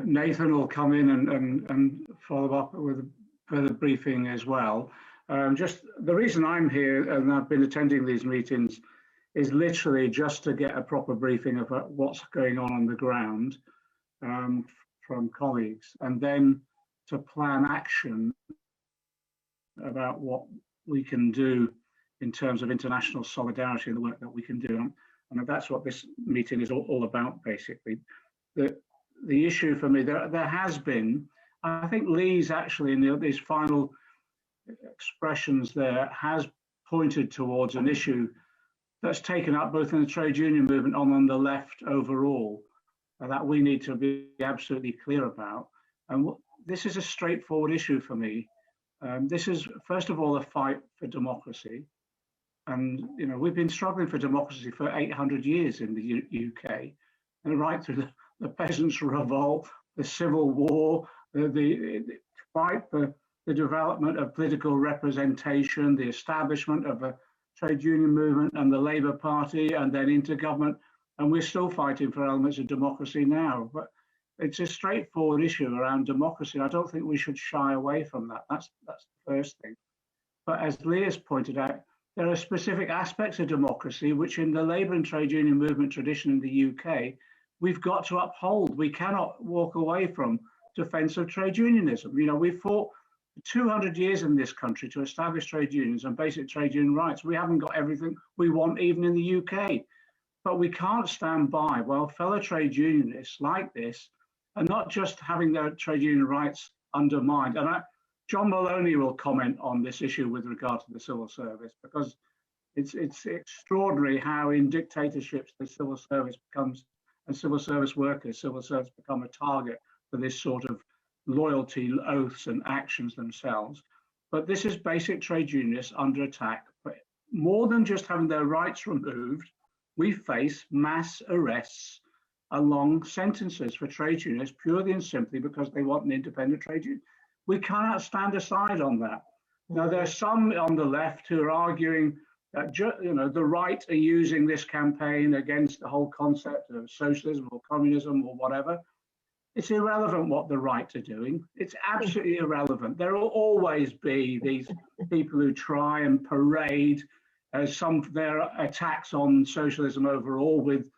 Nathan will come in and follow up with a further briefing as well. Just the reason I'm here and I've been attending these meetings is literally just to get a proper briefing about what's going on the ground from colleagues, and then to plan action about what we can do in terms of international solidarity and the work that we can do. And that's what this meeting is all about, basically. The issue for me, there has been, I think Lee's actually in these final expressions there has pointed towards an issue that's taken up both in the trade union movement and on the left overall, that we need to be absolutely clear about. And this is a straightforward issue for me. This is, first of all, a fight for democracy. And, you know, we've been struggling for democracy for 800 years in the UK, and right through the Peasants' Revolt, the Civil War, the fight for the development of political representation, the establishment of a trade union movement and the Labour Party, and then into government. And we're still fighting for elements of democracy now. But it's a straightforward issue around democracy. I don't think we should shy away from that. That's the first thing. But as Lee has pointed out, there are specific aspects of democracy which in the labour and trade union movement tradition in the UK, we've got to uphold. We cannot walk away from defence of trade unionism. You know, we've fought 200 years in this country to establish trade unions and basic trade union rights. We haven't got everything we want even in the UK. But we can't stand by while fellow trade unionists like this are not just having their trade union rights undermined. And John Maloney will comment on this issue with regard to the civil service, because it's extraordinary how in dictatorships the civil service becomes, and civil service workers, civil service become a target for this sort of loyalty oaths and actions themselves. But this is basic trade unionists under attack. But more than just having their rights removed, we face mass arrests and long sentences for trade unionists purely and simply because they want an independent trade union. We cannot stand aside on that. Now, there are some on the left who are arguing that, you know, the right are using this campaign against the whole concept of socialism or communism or whatever. It's irrelevant what the right are doing. It's absolutely irrelevant. There will always be these people who try and parade their attacks on socialism overall with,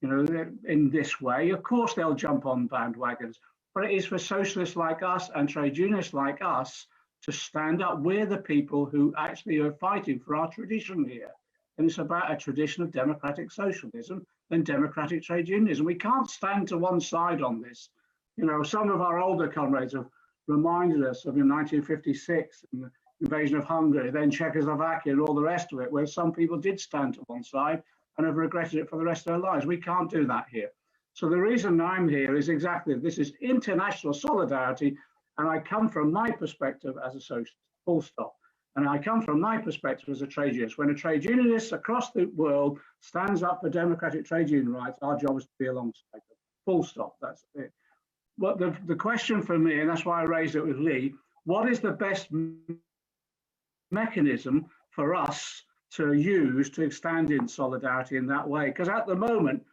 you know, in this way. Of course, they'll jump on bandwagons. But it is for socialists like us and trade unionists like us to stand up. We're the people who actually are fighting for our tradition here. And it's about a tradition of democratic socialism and democratic trade unionism. We can't stand to one side on this. You know, some of our older comrades have reminded us of 1956 and the invasion of Hungary, then Czechoslovakia and all the rest of it, where some people did stand to one side and have regretted it for the rest of their lives. We can't do that here. So the reason I'm here is exactly this is international solidarity, and I come from my perspective as a socialist, full stop. And I come from my perspective as a trade unionist. When a trade unionist across the world stands up for democratic trade union rights, our job is to be alongside them, full stop, that's it. But the question for me, and that's why I raised it with Lee, what is the best mechanism for us to use to stand in solidarity in that way? Because at the moment,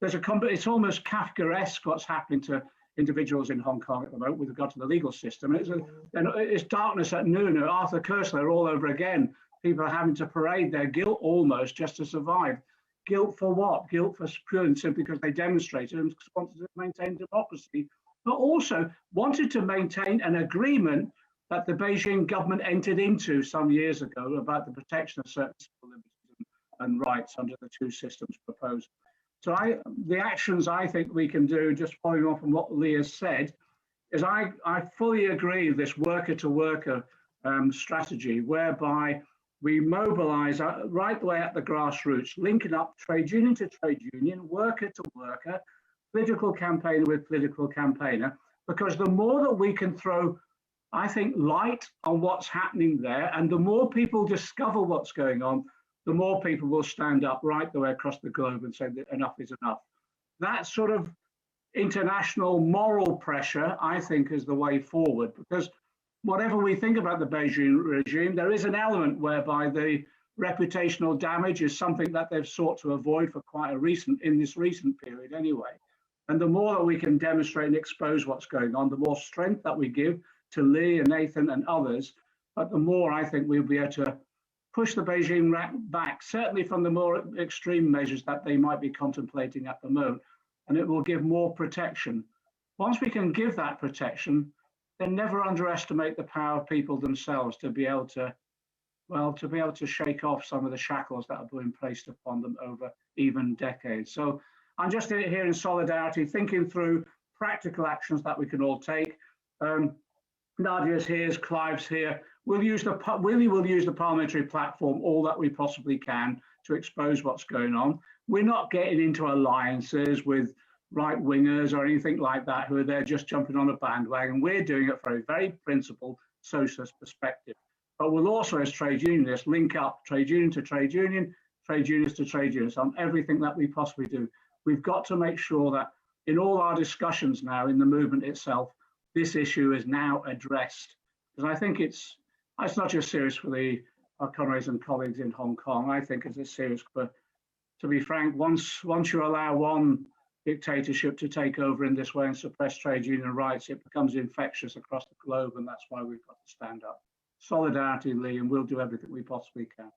it's almost Kafkaesque what's happening to individuals in Hong Kong at the moment with regard to the legal system. It's darkness at noon. Arthur Koestler all over again. People are having to parade their guilt almost just to survive. Guilt for what? Guilt for purely and simply because they demonstrated and wanted to maintain democracy, but also wanted to maintain an agreement that the Beijing government entered into some years ago about the protection of certain civil liberties and rights under the two systems proposed. So the actions I think we can do, just following on from what Lee has said, is I fully agree with this worker-to-worker strategy, whereby we mobilise right the way at the grassroots, linking up trade union to trade union, worker to worker, political campaigner with political campaigner, because the more that we can throw, I think, light on what's happening there, and the more people discover what's going on, the more people will stand up right the way across the globe and say that enough is enough. That sort of international moral pressure, I think, is the way forward, because whatever we think about the Beijing regime, there is an element whereby the reputational damage is something that they've sought to avoid for quite in this recent period anyway. And the more that we can demonstrate and expose what's going on, the more strength that we give to Lee and Nathan and others, but the more I think we'll be able to push the Beijing back, certainly from the more extreme measures that they might be contemplating at the moment, and it will give more protection. Once we can give that protection, then never underestimate the power of people themselves to be able to, well, to be able to shake off some of the shackles that have been placed upon them over even decades. So I'm just here in solidarity, thinking through practical actions that we can all take. Nadia's here, Clive's here. Willie will use the parliamentary platform all that we possibly can to expose what's going on. We're not getting into alliances with right-wingers or anything like that who are there just jumping on a bandwagon. We're doing it from a very principled socialist perspective. But we'll also, as trade unionists, link up trade union to trade union, trade unions to trade unions on everything that we possibly do. We've got to make sure that in all our discussions now in the movement itself, this issue is now addressed. Because I think it's not just serious for our comrades and colleagues in Hong Kong. I think it's serious, but to be frank, once you allow one dictatorship to take over in this way and suppress trade union rights, it becomes infectious across the globe, and that's why we've got to stand up. Solidarity, Lee, and we'll do everything we possibly can.